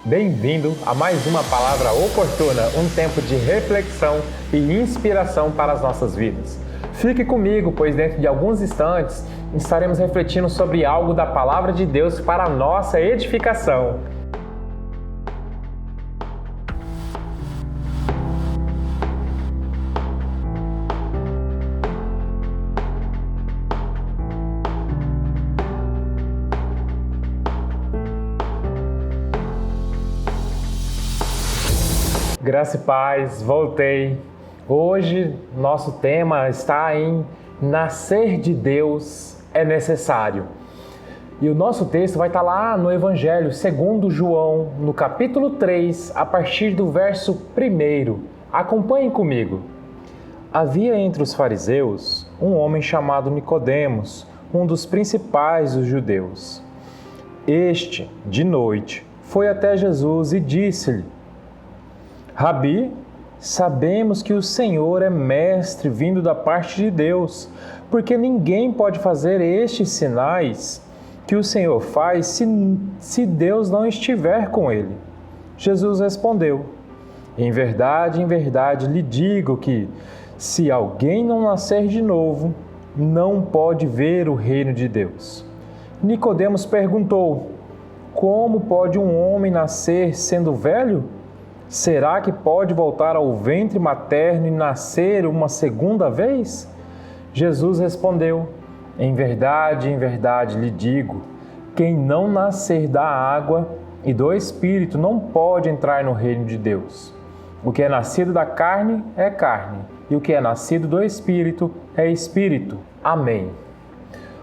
Bem-vindo a mais uma Palavra Oportuna, um tempo de reflexão e inspiração para as nossas vidas. Fique comigo, pois dentro de alguns instantes estaremos refletindo sobre algo da Palavra de Deus para a nossa edificação. Graça e paz, voltei. Hoje nosso tema está em Nascer de Deus é necessário. E o nosso texto vai estar lá no Evangelho segundo João, no capítulo 3, a partir do verso 1. Acompanhem comigo. Havia entre os fariseus um homem chamado Nicodemos, um dos principais dos judeus. Este, de noite, foi até Jesus e disse-lhe: Rabi, sabemos que o Senhor é mestre vindo da parte de Deus, porque ninguém pode fazer estes sinais que o Senhor faz se Deus não estiver com ele. Jesus respondeu: em verdade, lhe digo que, se alguém não nascer de novo, não pode ver o reino de Deus. Nicodemos perguntou: como pode um homem nascer sendo velho? Será que pode voltar ao ventre materno e nascer uma segunda vez? Jesus respondeu: em verdade, lhe digo, quem não nascer da água e do Espírito não pode entrar no reino de Deus. O que é nascido da carne é carne, e o que é nascido do Espírito é Espírito. Amém.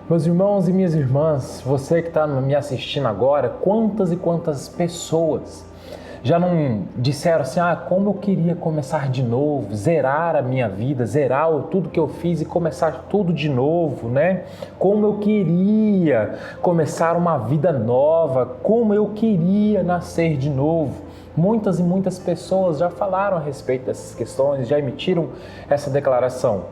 Meus irmãos e minhas irmãs, você que está me assistindo agora, quantas e quantas pessoas já não disseram assim: como eu queria começar de novo, zerar a minha vida, zerar tudo que eu fiz e começar tudo de novo, né? Como eu queria começar uma vida nova, como eu queria nascer de novo. Muitas e muitas pessoas já falaram a respeito dessas questões, já emitiram essa declaração.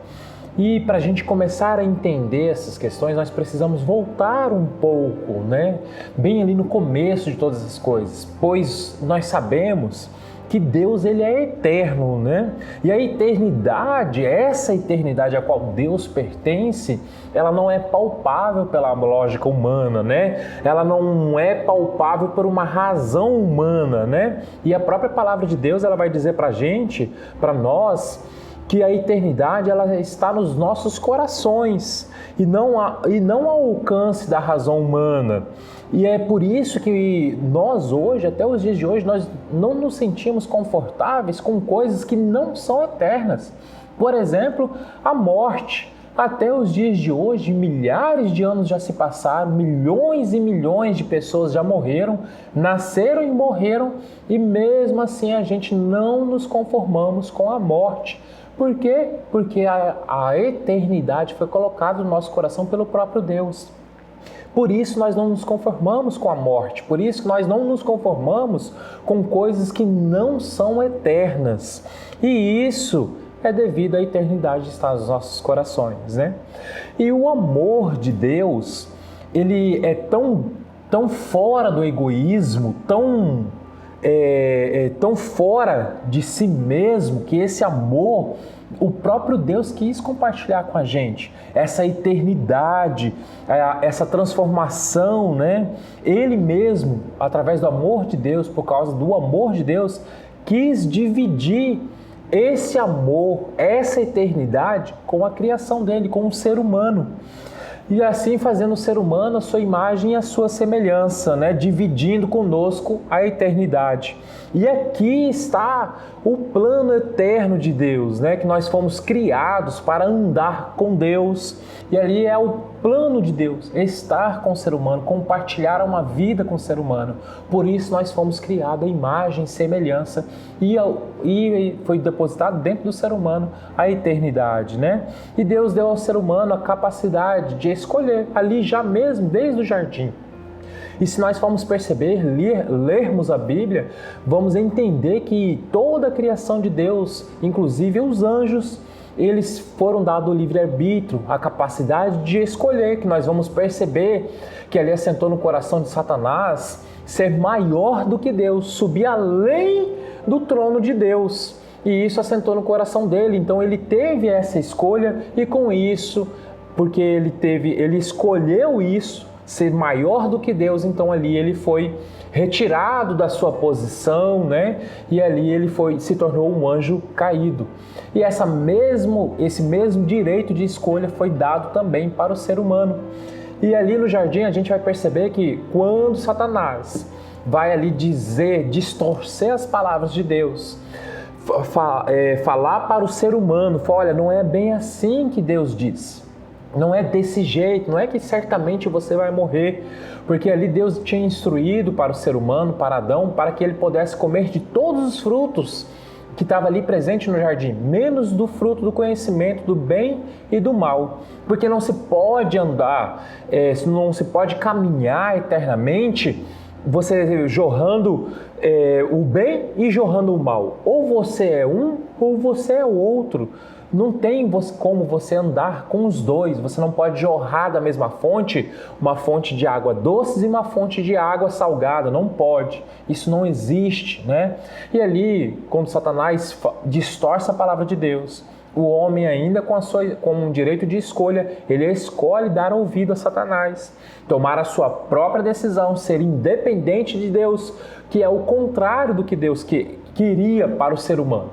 E para a gente começar a entender essas questões, nós precisamos voltar um pouco, né? Bem ali no começo de todas as coisas, pois nós sabemos que Deus ele é eterno, né? E a eternidade, essa eternidade a qual Deus pertence, ela não é palpável pela lógica humana, né? Ela não é palpável por uma razão humana, né? E a própria palavra de Deus, ela vai dizer para a gente, para nós, que a eternidade ela está nos nossos corações e não ao alcance da razão humana. E é por isso que nós hoje, até os dias de hoje, nós não nos sentimos confortáveis com coisas que não são eternas. Por exemplo, a morte. Até os dias de hoje, milhares de anos já se passaram, milhões e milhões de pessoas já morreram, nasceram e morreram, e mesmo assim a gente não nos conformamos com a morte. Por quê? Porque a eternidade foi colocada no nosso coração pelo próprio Deus. Por isso nós não nos conformamos com a morte, por isso que nós não nos conformamos com coisas que não são eternas. E isso é devido à eternidade estar nos nossos corações, né? E o amor de Deus, ele é tão fora do egoísmo, tão fora de si mesmo, que esse amor, o próprio Deus quis compartilhar com a gente, essa eternidade, essa transformação, né? Ele mesmo, através do amor de Deus, por causa do amor de Deus, quis dividir esse amor, essa eternidade com a criação dele, com o ser humano. E assim fazendo o ser humano a sua imagem e a sua semelhança, né? Dividindo conosco a eternidade. E aqui está o plano eterno de Deus, né? Que nós fomos criados para andar com Deus. E ali é o plano de Deus, estar com o ser humano, compartilhar uma vida com o ser humano. Por isso nós fomos criados à imagem e semelhança e foi depositado dentro do ser humano a eternidade, né? E Deus deu ao ser humano a capacidade de escolher, ali já mesmo, desde o jardim. E se nós formos perceber, lermos a Bíblia, vamos entender que toda a criação de Deus, inclusive os anjos, eles foram dados o livre-arbítrio, a capacidade de escolher, que nós vamos perceber que ali assentou no coração de Satanás ser maior do que Deus, subir além do trono de Deus. E isso assentou no coração dele. Então ele teve essa escolha e com isso, porque ele escolheu isso, ser maior do que Deus, então ali ele foi retirado da sua posição, né? E ali ele se tornou um anjo caído. E esse mesmo direito de escolha foi dado também para o ser humano. E ali no jardim a gente vai perceber que quando Satanás vai ali distorcer as palavras de Deus, falar para o ser humano, olha, não é bem assim que Deus diz. Não é desse jeito, não é que certamente você vai morrer, porque ali Deus tinha instruído para o ser humano, para Adão, para que ele pudesse comer de todos os frutos que estavam ali presentes no jardim, menos do fruto do conhecimento do bem e do mal, porque não se pode andar, não se pode caminhar eternamente, você jorrando o bem e jorrando o mal. Ou você é um, ou você é o outro. Não tem como você andar com os dois. Você não pode jorrar da mesma fonte, uma fonte de água doce e uma fonte de água salgada. Não pode. Isso não existe, né? E ali, quando Satanás distorce a palavra de Deus, o homem ainda com um direito de escolha, ele escolhe dar ouvido a Satanás, tomar a sua própria decisão, ser independente de Deus, que é o contrário do que Deus queria para o ser humano.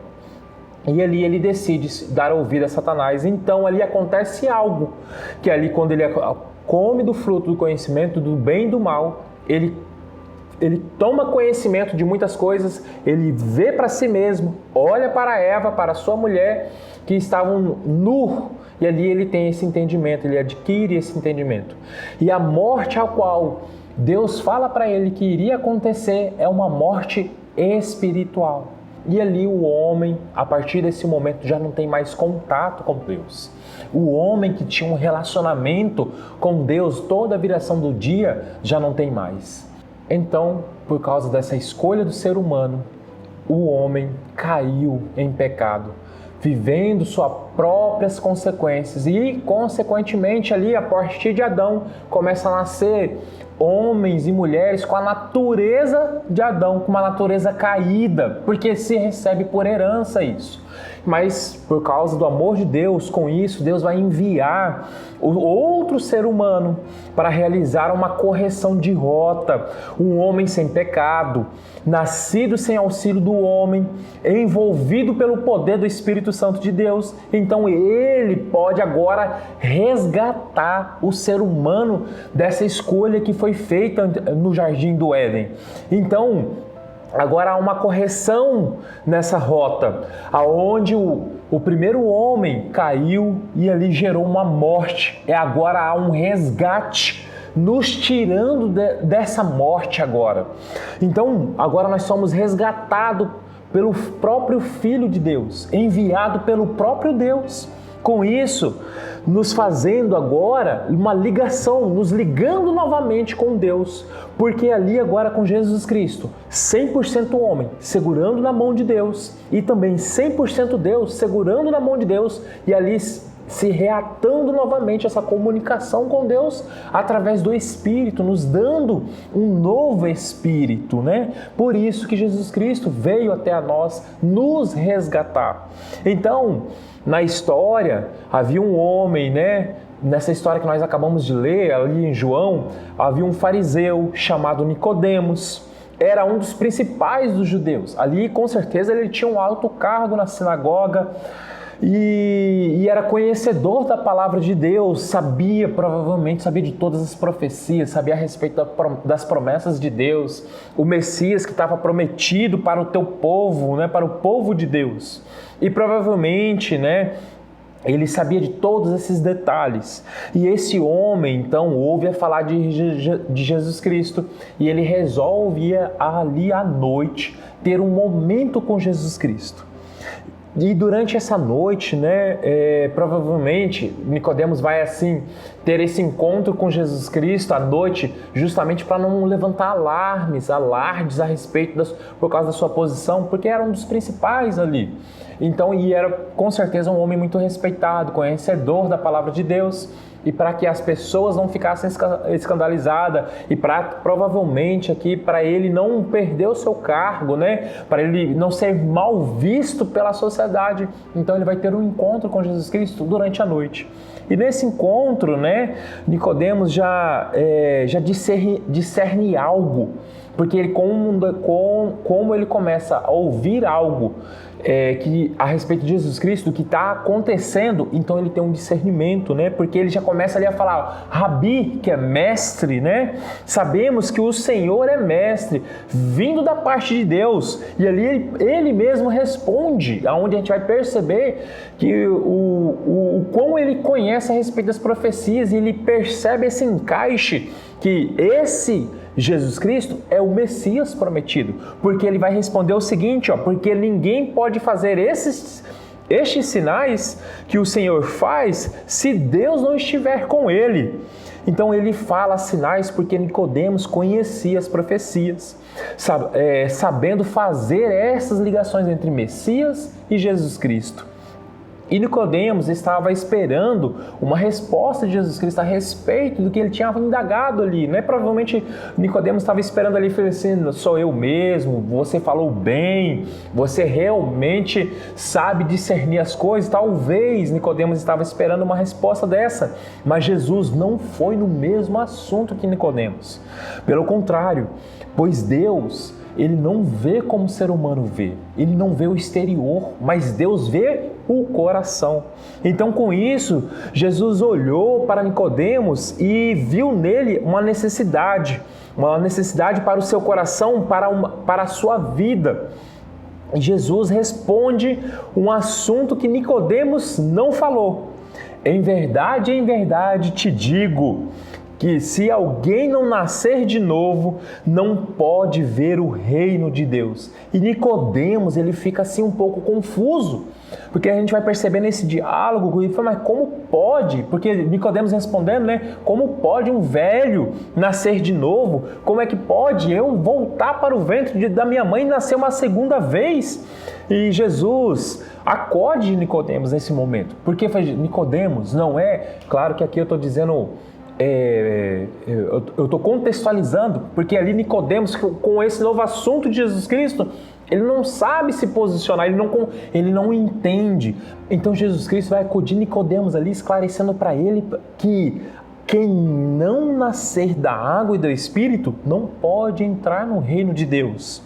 E ali ele decide dar ouvido a Satanás. Então ali acontece algo, que ali quando ele come do fruto do conhecimento do bem e do mal, ele toma conhecimento de muitas coisas, ele vê para si mesmo, olha para Eva, para sua mulher, que estavam nu, e ali ele tem esse entendimento, ele adquire esse entendimento. E a morte a qual Deus fala para ele que iria acontecer é uma morte espiritual. E ali o homem, a partir desse momento, já não tem mais contato com Deus. O homem que tinha um relacionamento com Deus toda a viração do dia, já não tem mais. Então, por causa dessa escolha do ser humano, o homem caiu em pecado, vivendo suas próprias consequências. E, consequentemente, ali, a partir de Adão, começa a nascer homens e mulheres com a natureza de Adão, com uma natureza caída, porque se recebe por herança isso. Mas por causa do amor de Deus, com isso, Deus vai enviar o outro ser humano para realizar uma correção de rota. Um homem sem pecado, nascido sem auxílio do homem, envolvido pelo poder do Espírito Santo de Deus. Então ele pode agora resgatar o ser humano dessa escolha que foi feita no Jardim do Éden. Então, agora há uma correção nessa rota, aonde o primeiro homem caiu e ali gerou uma morte. E agora há um resgate, nos tirando dessa morte agora. Então, agora nós somos resgatados pelo próprio Filho de Deus, enviado pelo próprio Deus. Com isso, nos fazendo agora uma ligação, nos ligando novamente com Deus, porque ali agora com Jesus Cristo, 100% homem, segurando na mão de Deus, e também 100% Deus, segurando na mão de Deus, e ali se reatando novamente essa comunicação com Deus através do Espírito, nos dando um novo Espírito, né? Por isso que Jesus Cristo veio até a nós nos resgatar. Então, na história, havia um homem, né? Nessa história que nós acabamos de ler, ali em João, havia um fariseu chamado Nicodemos. Era um dos principais dos judeus. Ali, com certeza, ele tinha um alto cargo na sinagoga e era conhecedor da palavra de Deus, provavelmente sabia de todas as profecias, sabia a respeito das promessas de Deus, o Messias que estava prometido para o teu povo, né? Para o povo de Deus. E provavelmente, né, ele sabia de todos esses detalhes. E esse homem, então, ouve a falar de Jesus Cristo e ele resolve ir ali à noite ter um momento com Jesus Cristo. E durante essa noite, né, provavelmente Nicodemos vai assim ter esse encontro com Jesus Cristo à noite, justamente para não levantar alardes a respeito por causa da sua posição, porque era um dos principais ali. Então, e era com certeza um homem muito respeitado, conhecedor da palavra de Deus. e para que as pessoas não ficassem escandalizadas e provavelmente aqui para ele não perder o seu cargo, né? Para ele não ser mal visto pela sociedade. Então ele vai ter um encontro com Jesus Cristo durante a noite. E nesse encontro, né, Nicodemos já discerne algo, porque ele, como ele começa a ouvir algo a respeito de Jesus Cristo, do que está acontecendo, então ele tem um discernimento, né? Porque ele já começa ali a falar, Rabi, que é mestre, né? Sabemos que o Senhor é mestre, vindo da parte de Deus. E ali ele mesmo responde, aonde a gente vai perceber que o quão ele conhece a respeito das profecias, e ele percebe esse encaixe, que esse Jesus Cristo é o Messias prometido, porque ele vai responder o seguinte, porque ninguém pode fazer estes sinais que o Senhor faz se Deus não estiver com ele. Então ele fala sinais porque Nicodemos conhecia as profecias, sabendo fazer essas ligações entre Messias e Jesus Cristo. E Nicodemos estava esperando uma resposta de Jesus Cristo a respeito do que ele tinha indagado ali, né? Provavelmente Nicodemos estava esperando ali, falando assim, sou eu mesmo, você falou bem, você realmente sabe discernir as coisas. Talvez Nicodemos estava esperando uma resposta dessa, mas Jesus não foi no mesmo assunto que Nicodemos. Pelo contrário, pois Deus, ele não vê como o ser humano vê, ele não vê o exterior, mas Deus vê o coração. Então, com isso, Jesus olhou para Nicodemos e viu nele uma necessidade para o seu coração, para a sua vida. Jesus responde um assunto que Nicodemos não falou. Em verdade te digo que se alguém não nascer de novo, não pode ver o reino de Deus. E Nicodemos, ele fica assim um pouco confuso, porque a gente vai perceber nesse diálogo, ele fala, mas como pode? Porque Nicodemos respondendo, né? Como pode um velho nascer de novo? Como é que pode eu voltar para o ventre da minha mãe e nascer uma segunda vez? E Jesus acode Nicodemos nesse momento, porque Nicodemos não é, claro que aqui eu estou dizendo, eu estou contextualizando, porque ali Nicodemos, com esse novo assunto de Jesus Cristo, ele não sabe se posicionar, ele não entende. Então Jesus Cristo vai acudir Nicodemos ali, esclarecendo para ele que quem não nascer da água e do Espírito não pode entrar no reino de Deus.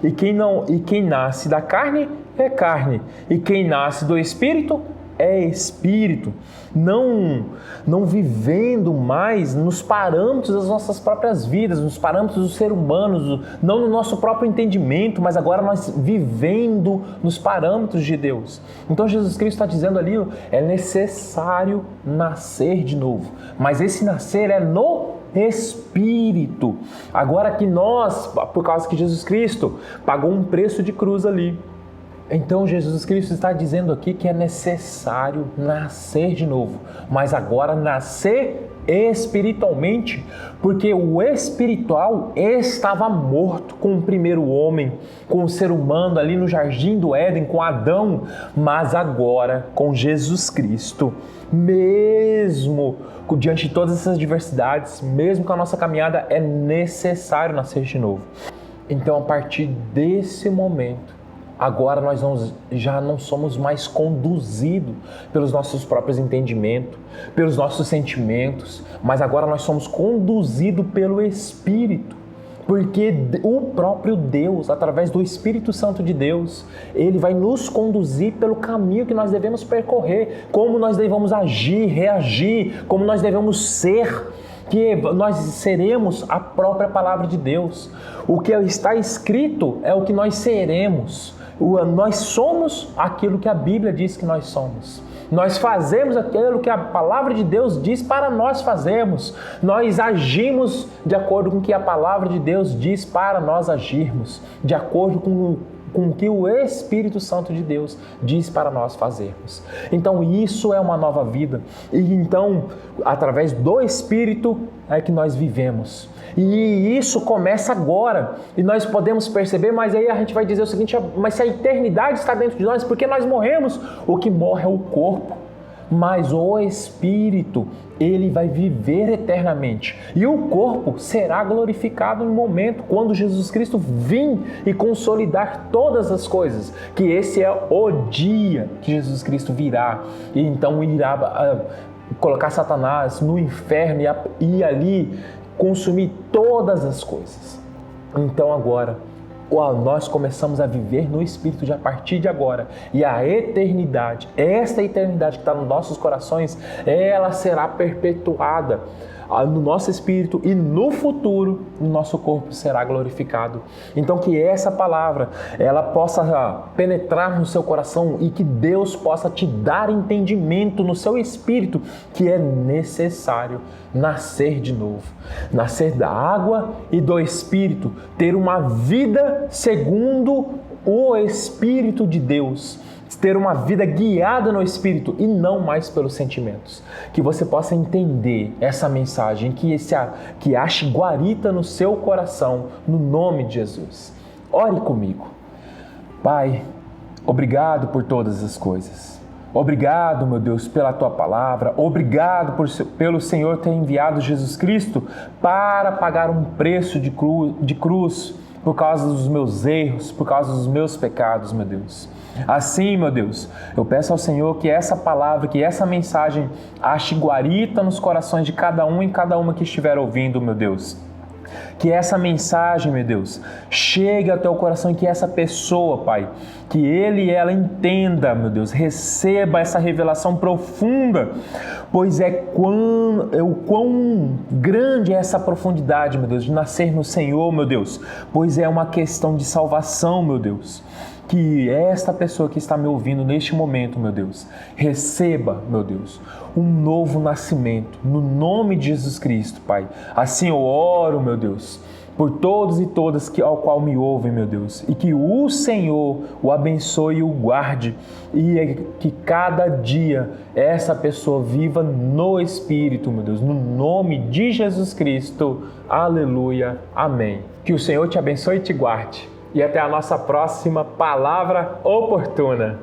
E quem nasce da carne é carne, e quem nasce do Espírito é Espírito, não vivendo mais nos parâmetros das nossas próprias vidas, nos parâmetros do ser humano, não no nosso próprio entendimento, mas agora nós vivendo nos parâmetros de Deus. Então Jesus Cristo está dizendo ali, é necessário nascer de novo, mas esse nascer é no Espírito. Agora que nós, por causa que Jesus Cristo pagou um preço de cruz ali, então Jesus Cristo está dizendo aqui que é necessário nascer de novo, mas agora nascer espiritualmente, porque o espiritual estava morto com o primeiro homem, com o ser humano ali no jardim do Éden, com Adão, mas agora com Jesus Cristo, mesmo diante de todas essas diversidades, mesmo com a nossa caminhada, é necessário nascer de novo. Então, a partir desse momento, agora nós já não somos mais conduzidos pelos nossos próprios entendimentos, pelos nossos sentimentos, mas agora nós somos conduzidos pelo Espírito, porque o próprio Deus, através do Espírito Santo de Deus, ele vai nos conduzir pelo caminho que nós devemos percorrer, como nós devemos agir, reagir, como nós devemos ser, que nós seremos a própria palavra de Deus. O que está escrito é o que nós seremos. Nós somos aquilo que a Bíblia diz que nós somos. Nós fazemos aquilo que a palavra de Deus diz para nós fazermos. Nós agimos de acordo com o que a palavra de Deus diz para nós agirmos. De acordo com o que o Espírito Santo de Deus diz para nós fazermos. Então isso é uma nova vida. E então, através do Espírito é que nós vivemos. E isso começa agora, e nós podemos perceber, mas aí a gente vai dizer o seguinte, mas se a eternidade está dentro de nós, por que nós morremos? O que morre é o corpo, mas o Espírito, ele vai viver eternamente. E o corpo será glorificado no momento quando Jesus Cristo vir e consolidar todas as coisas. Que esse é o dia que Jesus Cristo virá. E então irá colocar Satanás no inferno e ali consumir todas as coisas. Então agora, nós começamos a viver no Espírito a partir de agora. E a eternidade, esta eternidade que está nos nossos corações, ela será perpetuada no nosso espírito e no futuro o nosso corpo será glorificado. Então que essa palavra ela possa penetrar no seu coração e que Deus possa te dar entendimento no seu espírito que é necessário nascer de novo, nascer da água e do Espírito, ter uma vida segundo o Espírito de Deus, ter uma vida guiada no Espírito e não mais pelos sentimentos. Que você possa entender essa mensagem, que ache guarita no seu coração, no nome de Jesus. Ore comigo. Pai, obrigado por todas as coisas. Obrigado, meu Deus, pela Tua palavra. Obrigado pelo Senhor ter enviado Jesus Cristo para pagar um preço de cruz por causa dos meus erros, por causa dos meus pecados, meu Deus. Assim, meu Deus, eu peço ao Senhor que essa palavra, que essa mensagem ache guarita nos corações de cada um e cada uma que estiver ouvindo, meu Deus. Que essa mensagem, meu Deus, chegue até o coração e que essa pessoa, Pai, que ele e ela entenda, meu Deus, receba essa revelação profunda, pois o quão grande é essa profundidade, meu Deus, de nascer no Senhor, meu Deus, pois é uma questão de salvação, meu Deus. Que esta pessoa que está me ouvindo neste momento, meu Deus, receba, meu Deus, um novo nascimento, no nome de Jesus Cristo, Pai. Assim eu oro, meu Deus, por todos e todas ao qual me ouvem, meu Deus, e que o Senhor o abençoe e o guarde, e que cada dia essa pessoa viva no Espírito, meu Deus, no nome de Jesus Cristo. Aleluia. Amém. Que o Senhor te abençoe e te guarde. E até a nossa próxima palavra oportuna.